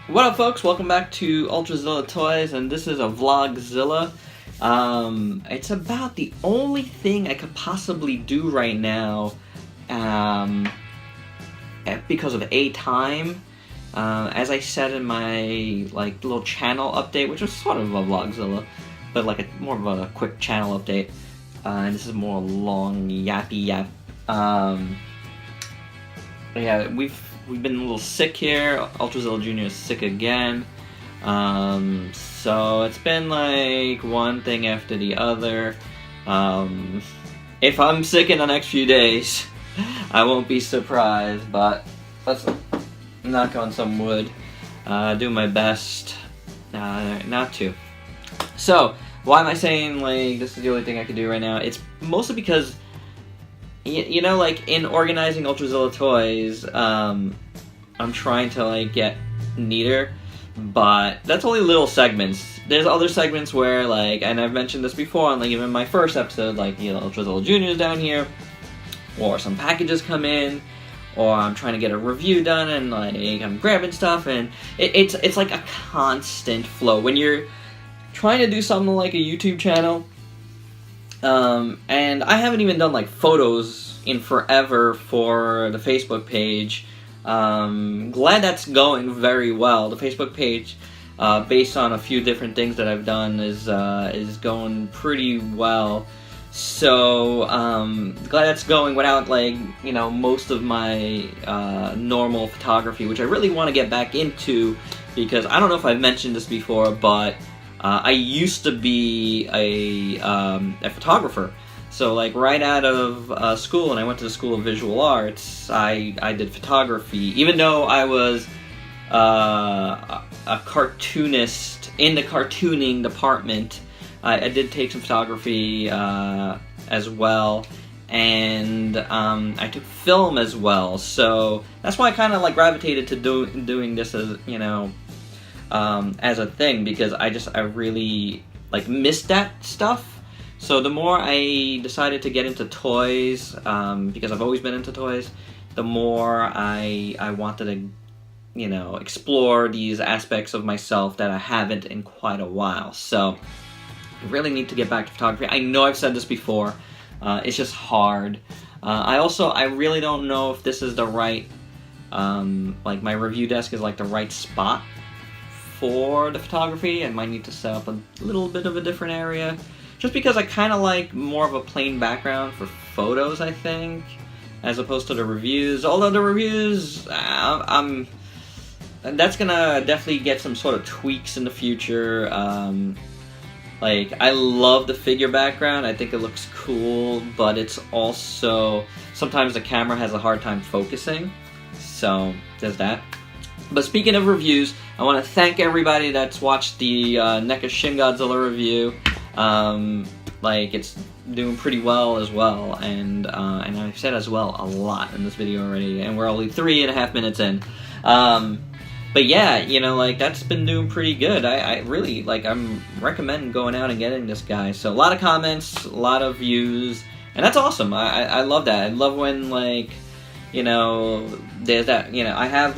What up, folks? Welcome back to Ultrazilla Toys, and this is a Vlogzilla. It's about the only thing I could possibly do right now, because of time. As I said in my little channel update, which was sort of a Vlogzilla, but more of a quick channel update. And this is more long yappy yap. Yeah, we've been a little sick here. Ultrazilla Jr. is sick again. So it's been like one thing after the other. If I'm sick in the next few days, I won't be surprised, but let's knock on some wood. Do my best not to. So, why am I saying this is the only thing I can do right now? It's mostly because you know, in organizing Ultrazilla Toys, I'm trying to, get neater, but that's only little segments. There's other segments where, and I've mentioned this before on, even my first episode, Ultrazilla Jr. is down here, or some packages come in, or I'm trying to get a review done, and, I'm grabbing stuff, and it's like a constant flow. When you're trying to do something like a YouTube channel, and I haven't even done photos in forever for the Facebook page. Glad that's going very well. The Facebook page, based on a few different things that I've done, is going pretty well. So glad that's going without most of my normal photography, which I really want to get back into, because I don't know if I've mentioned this before, but I used to be a photographer. So, right out of school, and I went to the School of Visual Arts, I did photography. Even though I was a cartoonist in the cartooning department, I did take some photography as well, and I took film as well. So that's why I kind of gravitated to doing this as a thing, because I really missed that stuff. So the more I decided to get into toys, because I've always been into toys, the more I wanted to, explore these aspects of myself that I haven't in quite a while. So I really need to get back to photography. I know I've said this before, it's just hard. I really don't know if this is the right, my review desk is the right spot for the photography. I might need to set up a little bit of a different area, just because I kind of like more of a plain background for photos, I think, as opposed to the reviews. Although the reviews, that's gonna definitely get some sort of tweaks in the future. I love the figure background. I think it looks cool, but it's also, sometimes the camera has a hard time focusing. So, there's that. But speaking of reviews, I want to thank everybody that's watched the NECA Shin Godzilla review. It's doing pretty well as well, and I've said as well a lot in this video already, and we're only 3.5 minutes in. But yeah, that's been doing pretty good. I really, I'm recommending going out and getting this guy. So a lot of comments, a lot of views, and that's awesome. I love that. I love when, there's that, I have,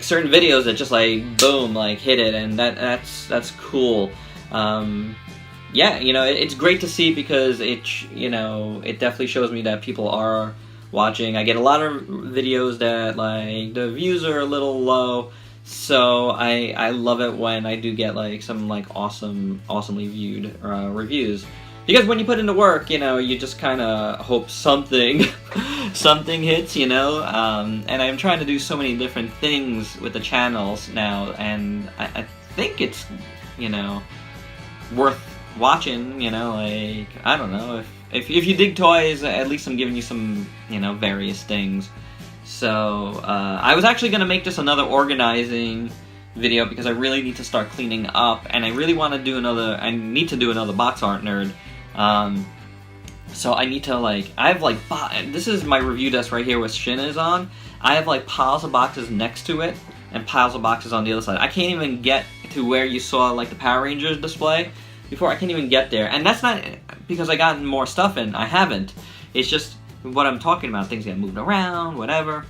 certain videos that just, boom, hit it, and that's cool. Yeah, it's great to see, because it definitely shows me that people are watching. I get a lot of videos that, the views are a little low, so I love it when I do get, some, awesomely viewed reviews. Because when you put into work, you just kind of hope something hits, and I'm trying to do so many different things with the channels now, and I think it's, worth watching, I don't know, if you dig toys, at least I'm giving you some, various things. So, I was actually going to make this another organizing video, because I really need to start cleaning up, and I really want to do I need to do another box art nerd. So I need to, I have, this is my review desk right here with Shin is on. I have, piles of boxes next to it, and piles of boxes on the other side. I can't even get to where you saw, the Power Rangers display before. I can't even get there. And that's not because I got more stuff in. I haven't. It's just what I'm talking about. Things get moved around, whatever.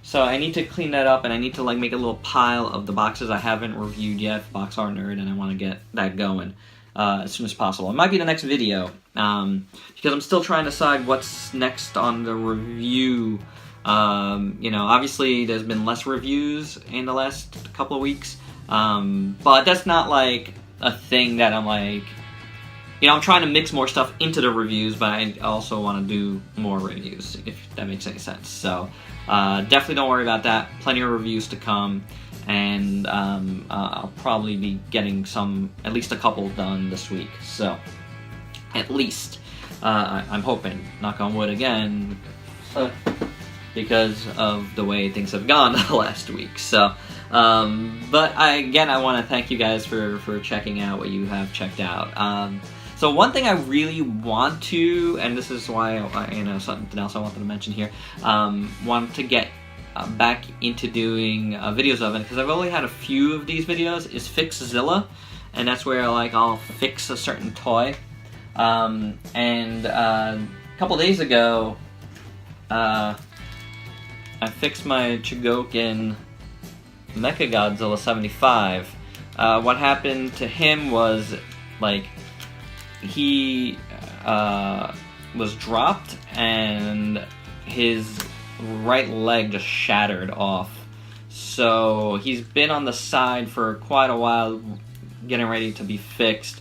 So I need to clean that up, and I need to like make a little pile of the boxes I haven't reviewed yet, Box Art Nerd, and I want to get that going as soon as possible. It might be the next video, because I'm still trying to decide what's next on the review. You know, obviously there's been less reviews in the last couple of weeks, but that's not like a thing that I'm like, you know, I'm trying to mix more stuff into the reviews, but I also want to do more reviews, if that makes any sense. So definitely don't worry about that. Plenty of reviews to come, and I'll probably be getting at least a couple done this week. So at least I'm hoping, knock on wood again, because of the way things have gone the last week. So, but I want to thank you guys for checking out what you have checked out. So one thing I really want to, and this is why, you know, something else I wanted to mention here, want to get back into doing videos of it, because I've only had a few of these videos, is Fixzilla, and that's where like I'll fix a certain toy. And a couple days ago, I fixed my Chogokin Mechagodzilla 75. What happened to him was, like, he was dropped and his right leg just shattered off. So he's been on the side for quite a while getting ready to be fixed.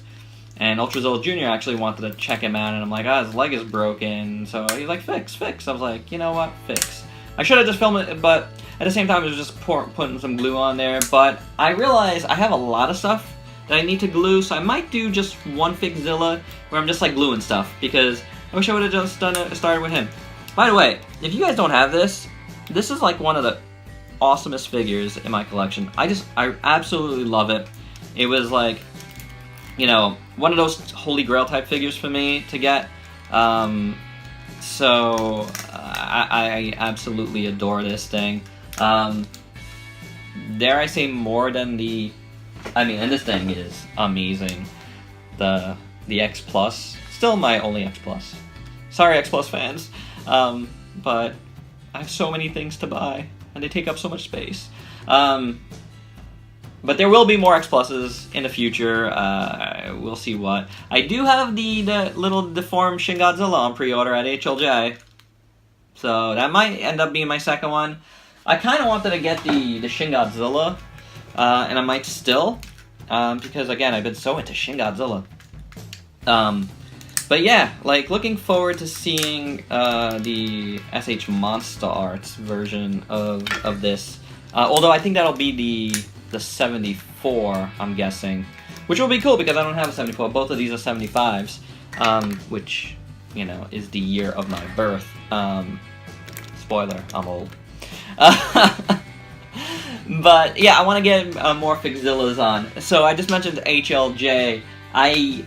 And Ultrazilla Jr. actually wanted to check him out, and I'm like, his leg is broken. So he's like, fix. I was like, you know what, fix. I should have just filmed it, but at the same time, I was just putting some glue on there. But I realized I have a lot of stuff that I need to glue, so I might do just one Fixzilla where I'm just like gluing stuff, because I wish I would have just started with him. By the way, if you guys don't have this is like one of the awesomest figures in my collection. I absolutely love it. It was like, you know, one of those holy grail type figures for me to get. So I absolutely adore this thing. Dare I say more than the, I mean, and this thing is amazing. The X Plus, still my only X Plus. Sorry, X Plus fans, but I have so many things to buy, and they take up so much space. But there will be more X Pluses in the future. We'll see what. I do have the little deformed Shin Godzilla on pre-order at HLJ, so that might end up being my second one. I kind of wanted to get the Shin Godzilla, and I might still, because again, I've been so into Shin Godzilla. But yeah, like, looking forward to seeing the SH Monster Arts version of this. Although I think that'll be the 74, I'm guessing, which will be cool because I don't have a 74. Both of these are 75s, which, you know, is the year of my birth. Spoiler, I'm old. But yeah, I want to get more Fixzillas on. So I just mentioned HLJ. I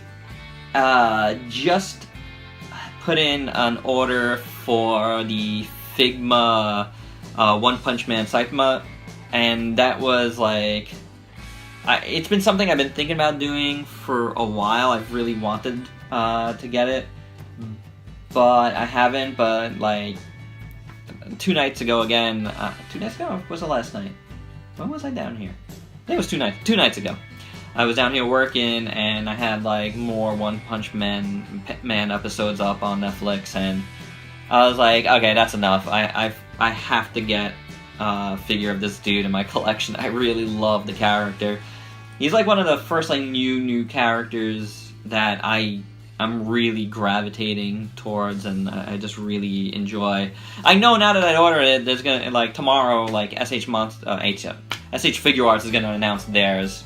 just put in an order for the Figma One Punch Man Saitama, and that was like, it's been something I've been thinking about doing for a while. I've really wanted to get it, but I haven't. But like 2 nights ago again, 2 nights ago? Or was it last night? When was I down here? I think it was 2 nights ago. I was down here working, and I had like more One Punch Man episodes up on Netflix, and I was like, okay, that's enough. I have to get a figure of this dude in my collection. I really love the character. He's like one of the first like new characters that I'm really gravitating towards, and I just really enjoy. I know now that I ordered it, there's gonna, like, tomorrow, like, SH Figure Arts is gonna announce theirs.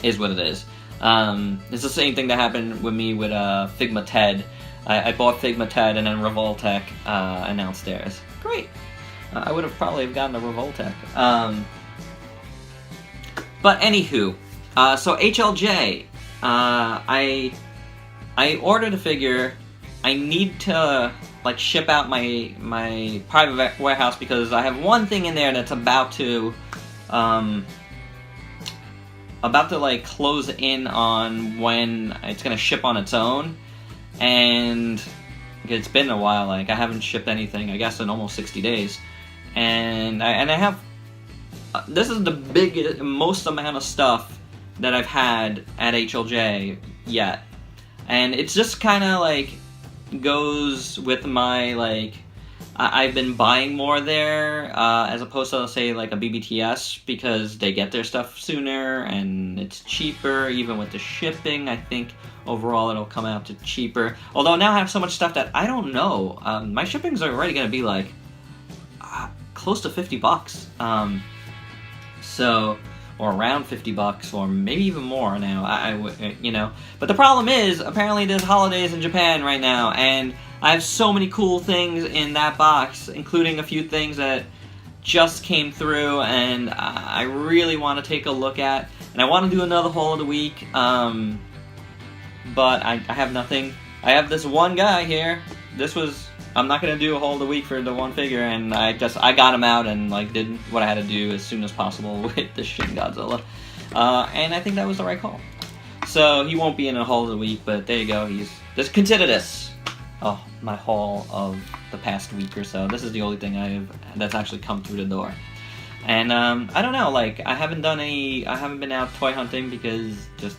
Is what it is. It's the same thing that happened with me with Figma Ted. I bought Figma Ted, and then Revoltech announced theirs. Great. I would have probably gotten the Revoltech. But anywho, so HLJ, I ordered a figure. I need to like ship out my private warehouse because I have one thing in there that's about to like close in on when it's gonna ship on its own, and it's been a while. Like, I haven't shipped anything, I guess, in almost 60 days, and I have this is the most amount of stuff that I've had at HLJ yet, and it's just kind of like goes with my like I've been buying more there as opposed to, say, like a BBTS, because they get their stuff sooner and it's cheaper. Even with the shipping, I think overall it'll come out to cheaper. Although now I have so much stuff that I don't know. My shipping's already going to be like close to $50. So, or around $50, or maybe even more now. I would, you know. But the problem is, apparently there's holidays in Japan right now, and I have so many cool things in that box, including a few things that just came through, and I really want to take a look at. And I want to do another haul of the week, but I have nothing. I have this one guy here. I'm not going to do a haul of the week for the one figure, and I got him out and like did what I had to do as soon as possible with the Shin Godzilla. And I think that was the right call. So he won't be in a haul of the week, but there you go. Just consider this. Oh, my haul of the past week or so. This is the only thing that's actually come through the door. And I don't know, like I haven't been out toy hunting because just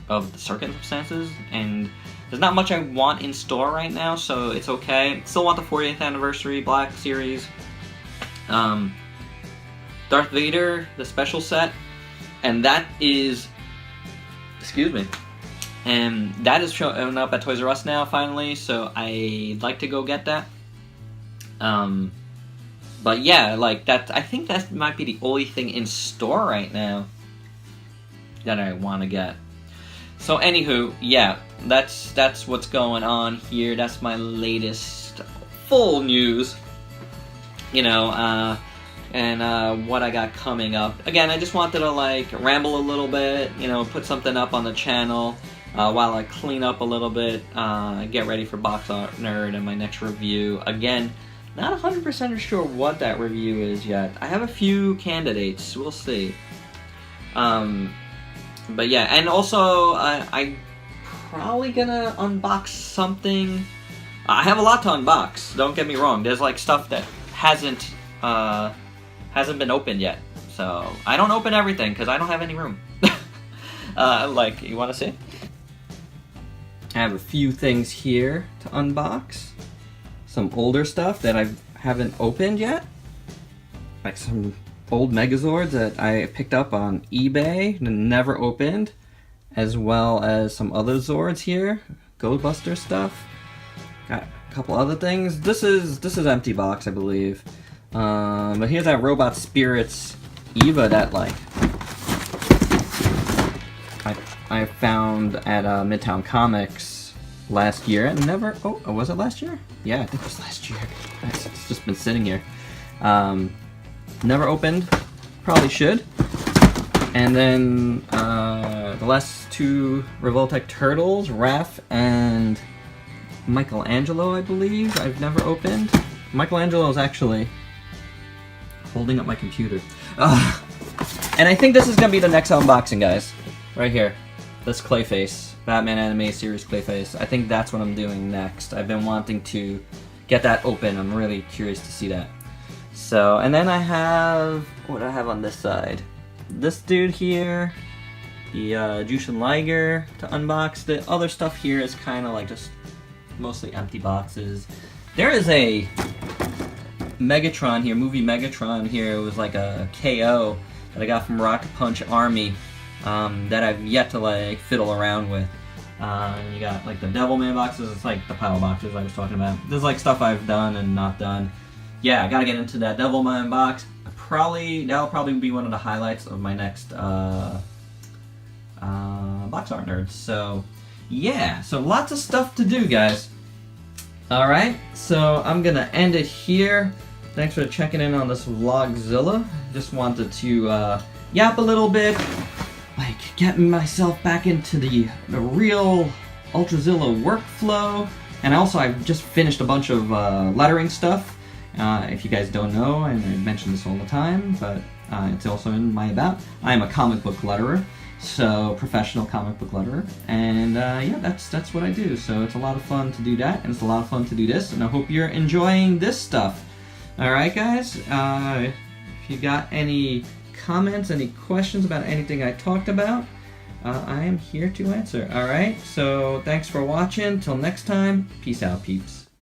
of the circumstances, and there's not much I want in store right now, so it's okay. Still want the 40th anniversary Black Series. Darth Vader, the special set, and that is, excuse me. And that is showing up at Toys R Us now, finally, so I'd like to go get that. But yeah, like that, I think that might be the only thing in store right now that I want to get. So anywho, yeah, that's what's going on here. That's my latest full news, you know, and what I got coming up. Again, I just wanted to like ramble a little bit, you know, put something up on the channel. While I clean up a little bit, get ready for Box Art Nerd and my next review. Again, not 100% sure what that review is yet. I have a few candidates, we'll see. But yeah, and also, I'm probably gonna unbox something. I have a lot to unbox, don't get me wrong. There's like stuff that hasn't been opened yet. So, I don't open everything, because I don't have any room. Like, you wanna see? I have a few things here to unbox. Some older stuff that I haven't opened yet. Like some old Megazords that I picked up on eBay and never opened. As well as some other Zords here. Goldbuster stuff. Got a couple other things. This is empty box, I believe. But here's that Robot Spirits Eva that like I found at Midtown Comics last year and never. Oh, was it last year? Yeah, I think it was last year. It's just been sitting here. Never opened. Probably should. And then the last two Revoltech Turtles, Raph and Michelangelo, I believe. I've never opened. Michelangelo is actually holding up my computer. And I think this is gonna be the next unboxing, guys. Right here. This Clayface, Batman Anime Series Clayface. I think that's what I'm doing next. I've been wanting to get that open. I'm really curious to see that. So, and then I have, what do I have on this side? This dude here, the Jushin Liger to unbox. The other stuff here is kind of like just mostly empty boxes. There is a Megatron here, movie Megatron here. It was like a KO that I got from Rocket Punch Army. That I've yet to like fiddle around with. And you got like the Devilman boxes. It's like the pile boxes I was talking about. There's like stuff I've done and not done. Yeah, I gotta get into that Devilman box. That'll probably be one of the highlights of my next Box Art Nerds. So yeah, so lots of stuff to do, guys. Alright, so I'm gonna end it here. Thanks for checking in on this Vlogzilla. Just wanted to yap a little bit, like getting myself back into the real Ultrazilla workflow. And also I've just finished a bunch of lettering stuff. If you guys don't know, and I mention this all the time, but it's also in my about. I am a comic book letterer, so professional comic book letterer, and yeah, that's what I do. So it's a lot of fun to do that, and it's a lot of fun to do this, and I hope you're enjoying this stuff. Alright guys, if you got any comments, any questions about anything I talked about, I am here to answer. Alright, so thanks for watching. Till next time, peace out, peeps.